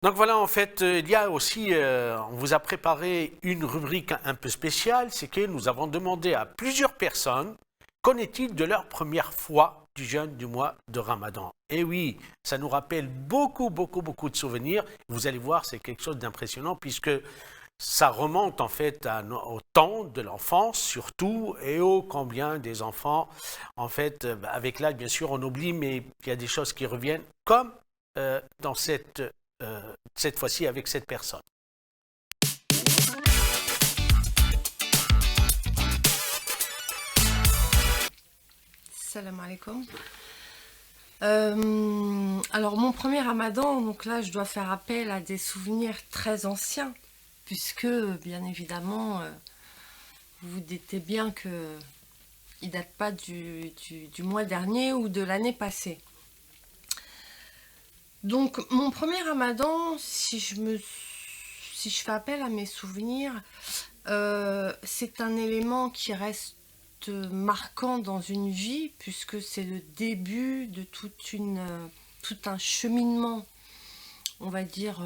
Donc voilà, en fait, il y a aussi, on vous a préparé une rubrique un peu spéciale, c'est que nous avons demandé à plusieurs personnes, qu'en est-il de leur première fois du jeûne du mois de Ramadan? Et oui, ça nous rappelle beaucoup de souvenirs. Vous allez voir, c'est quelque chose d'impressionnant puisque ça remonte en fait au temps de l'enfance surtout et ô combien des enfants, en fait, avec l'âge bien sûr on oublie, mais il y a des choses qui reviennent comme dans cette fois-ci avec cette personne. Salam alaikum. Alors mon premier ramadan, donc là je dois faire appel à des souvenirs très anciens, puisque bien évidemment vous vous doutez bien que il date pas du mois dernier ou de l'année passée. Donc mon premier ramadan, si je fais appel à mes souvenirs, c'est un élément qui reste marquant dans une vie, puisque c'est le début de tout un cheminement, on va dire,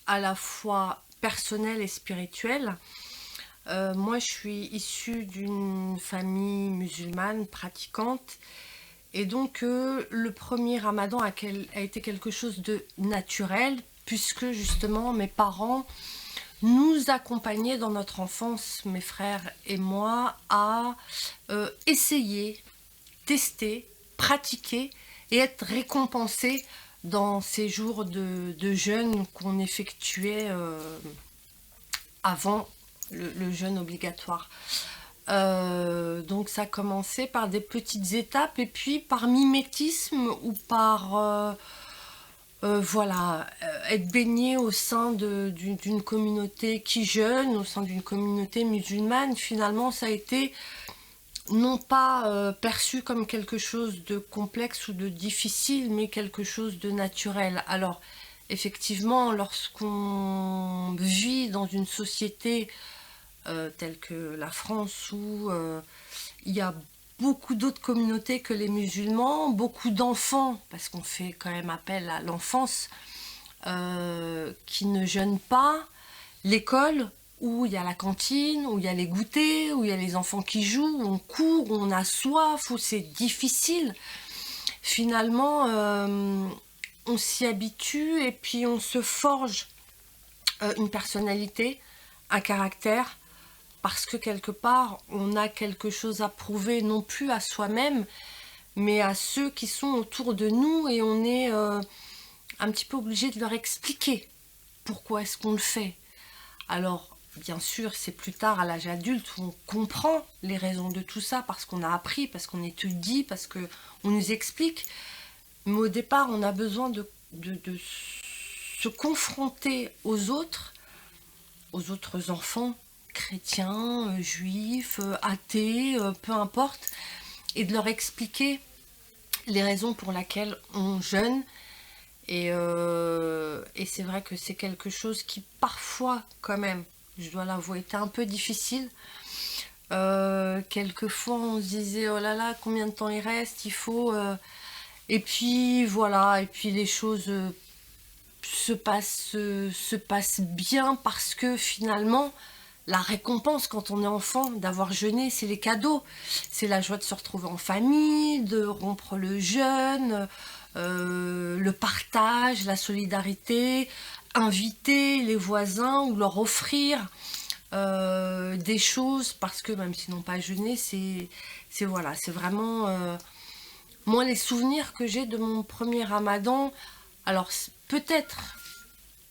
à la fois personnel et spirituel. Moi, je suis issue d'une famille musulmane pratiquante, et donc le premier ramadan a été quelque chose de naturel, puisque justement mes parents nous accompagnaient dans notre enfance, mes frères et moi, à essayer, tester, pratiquer et être récompensés dans ces jours de jeûne qu'on effectuait avant le jeûne obligatoire. Donc ça commençait par des petites étapes et puis par mimétisme ou par voilà, être baigné au sein d'une communauté qui jeûne, au sein d'une communauté musulmane. Finalement ça a été non pas perçu comme quelque chose de complexe ou de difficile, mais quelque chose de naturel. Alors effectivement, lorsqu'on vit dans une société telle que la France, où il y a beaucoup d'autres communautés que les musulmans, beaucoup d'enfants, parce qu'on fait quand même appel à l'enfance, qui ne jeûnent pas, l'école, où il y a la cantine, où il y a les goûters, où il y a les enfants qui jouent, où on court, où on a soif, où c'est difficile. Finalement, on s'y habitue et puis on se forge une personnalité, un caractère, parce que quelque part, on a quelque chose à prouver, non plus à soi-même, mais à ceux qui sont autour de nous, et on est un petit peu obligé de leur expliquer pourquoi est-ce qu'on le fait. Alors, bien sûr, c'est plus tard, à l'âge adulte, où on comprend les raisons de tout ça, parce qu'on a appris, parce qu'on étudie, parce qu'on nous explique. Mais au départ, on a besoin de se confronter aux autres enfants, chrétiens, juifs, athées, peu importe, et de leur expliquer les raisons pour lesquelles on jeûne. Et c'est vrai que c'est quelque chose qui parfois, quand même, je dois l'avouer, était un peu difficile. Quelquefois on se disait oh là là, combien de temps il reste, il faut... Et puis voilà, et puis les choses se passent bien, parce que finalement, la récompense quand on est enfant d'avoir jeûné, c'est les cadeaux. C'est la joie de se retrouver en famille, de rompre le jeûne, le partage, la solidarité, inviter les voisins ou leur offrir des choses, parce que même s'ils n'ont pas jeûné, c'est voilà, c'est vraiment moi les souvenirs que j'ai de mon premier ramadan. Alors peut-être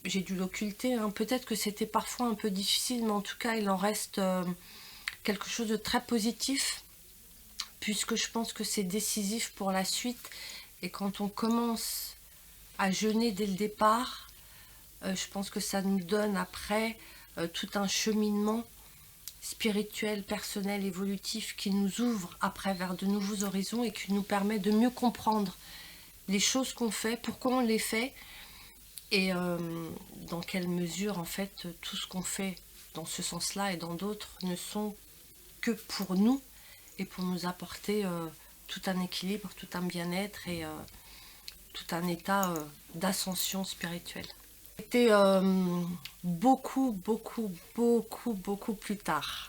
j'ai dû l'occulter, hein, peut-être que c'était parfois un peu difficile, mais en tout cas il en reste quelque chose de très positif, puisque je pense que c'est décisif pour la suite. Et quand on commence à jeûner dès le départ, je pense que ça nous donne après tout un cheminement spirituel, personnel, évolutif, qui nous ouvre après vers de nouveaux horizons et qui nous permet de mieux comprendre les choses qu'on fait, pourquoi on les fait, et dans quelle mesure en fait tout ce qu'on fait dans ce sens-là et dans d'autres ne sont que pour nous et pour nous apporter tout un équilibre, tout un bien-être, et tout un état d'ascension spirituelle. C'était beaucoup plus tard.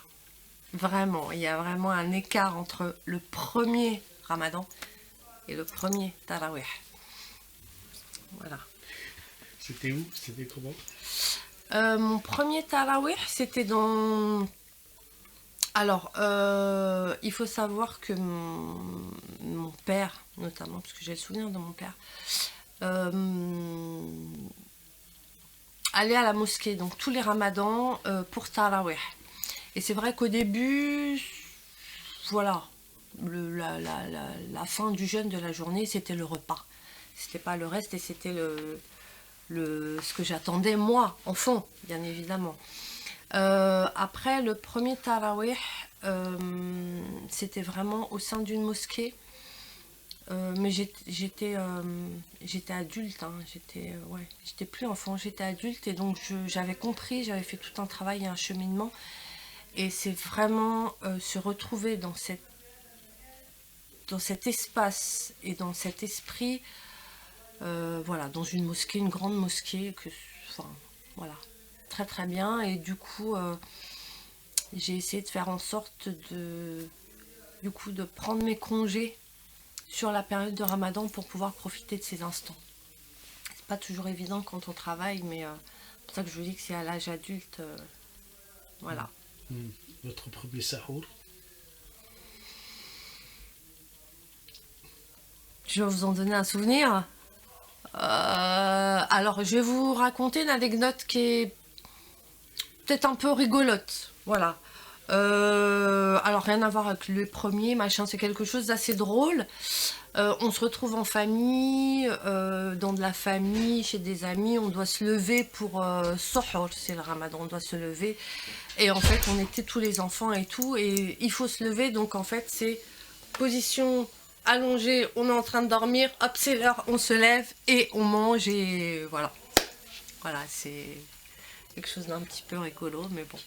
Vraiment, il y a vraiment un écart entre le premier Ramadan et le premier Tarawih. Voilà. C'était où? C'était comment? Mon premier Tarawih, c'était dans... Alors, il faut savoir que mon père, notamment, parce que j'ai le souvenir de mon père, allait à la mosquée, donc tous les ramadans pour Tarawih. Et c'est vrai qu'au début, voilà, la fin du jeûne de la journée, c'était le repas. C'était pas le reste et c'était ce que j'attendais moi, enfant, bien évidemment. Après, le premier Tarawih, c'était vraiment au sein d'une mosquée. Mais j'étais adulte, hein, j'étais plus enfant, j'étais adulte et donc j'avais compris, j'avais fait tout un travail et un cheminement. Et c'est vraiment se retrouver dans cet espace et dans cet esprit, voilà, dans une mosquée, une grande mosquée, enfin, voilà, très très bien. Et du coup, j'ai essayé de faire en sorte de prendre mes congés sur la période de Ramadan pour pouvoir profiter de ces instants. C'est pas toujours évident quand on travaille, mais c'est pour ça que je vous dis que c'est à l'âge adulte, voilà. Votre premier sahour? Je vais vous en donner un souvenir. Alors, je vais vous raconter une anecdote qui est peut-être un peu rigolote. Voilà. Alors, rien à voir avec le premier, machin, c'est quelque chose d'assez drôle. On se retrouve en famille, dans de la famille, chez des amis, on doit se lever pour Sohor, c'est le Ramadan, on doit se lever. Et en fait, on était tous les enfants et tout, et il faut se lever, donc en fait, c'est position allongée, on est en train de dormir, hop, c'est l'heure, on se lève et on mange, et voilà. Voilà, c'est quelque chose d'un petit peu rigolo, mais bon.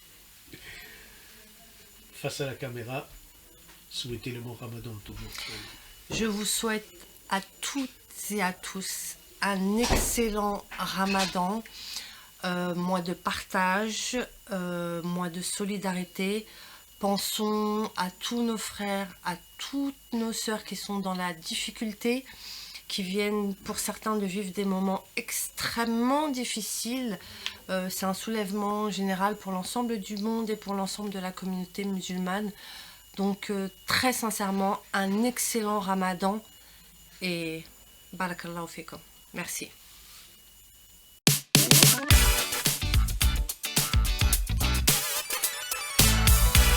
Face à la caméra, souhaitez le bon Ramadan à tout le monde. Je vous souhaite à toutes et à tous un excellent Ramadan, mois de partage, mois de solidarité. Pensons à tous nos frères, à toutes nos sœurs qui sont dans la difficulté, qui viennent pour certains de vivre des moments extrêmement difficiles. C'est un soulèvement général pour l'ensemble du monde et pour l'ensemble de la communauté musulmane. Donc très sincèrement, un excellent Ramadan et barakallahu fikum. Merci.